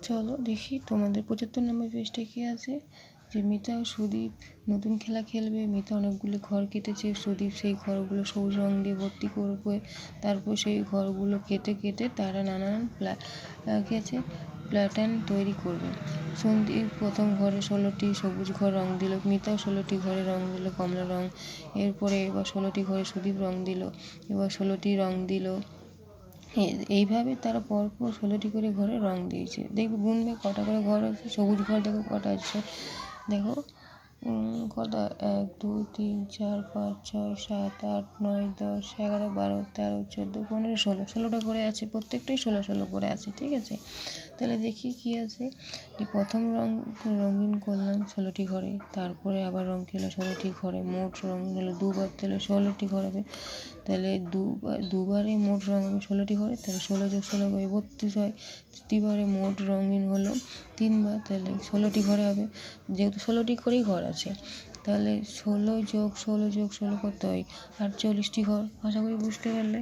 চলো দেখি তোমাদের 75 নম্বর পেজটা কি আছে, যে মিতা ও সুদীপ নতুন খেলা খেলবে। মিতা অনেকগুলো ঘর কেটেছে, সুদীপ সেই ঘরগুলো সবুজ রং দিয়ে ভর্তি করবে। তারপর সেই ঘরগুলো কেটে কেটে তারা নানান প্যাটার্ন তৈরি করবে। সন্দীপ প্রথম ঘরে 16টি সবুজ ঘর রং দিল, মিতাও 16টি ঘরে রং দিল কমলা রং। এরপরে এবার 16টি ঘরে সুদীপ রং দিল, এবার 16টি রং দিল। এইভাবে তারা পরপর 16টি করে ঘরে রং দিয়েছে। দেখবে গুনবে কটা করে ঘর আছে। সবুজ ঘর দেখো কটা আছে, দেখো কটা, 1 2 3 4 5 6 7 8 9 10 11 12 13 14 15 16, 16টা করে আছে, প্রত্যেকটাই 16 16 করে আছে। ঠিক আছে, তাহলে দেখি কি আছে। প্রথম রঙিন করলাম 16টি ঘরে, তারপরে আবার রং খেলো 16টি ঘরে, মোট রং হলো দুবার, তাহলে 16টি ঘর হবে। তাহলে দুবারে মোট রং হবে 16টি ঘরে, তাহলে 16 যোগ 16 করে 32 হয়। তৃতীয়বারে মোট রঙিন হলো 3বার, তাহলে 16টি ঘরে হবে। যেহেতু 16টি করেই ঘর আছে, তাহলে 16 যোগ 16 যোগ 16 কত হয়? 48টি ঘর। আশা করি বুঝতে পারলে।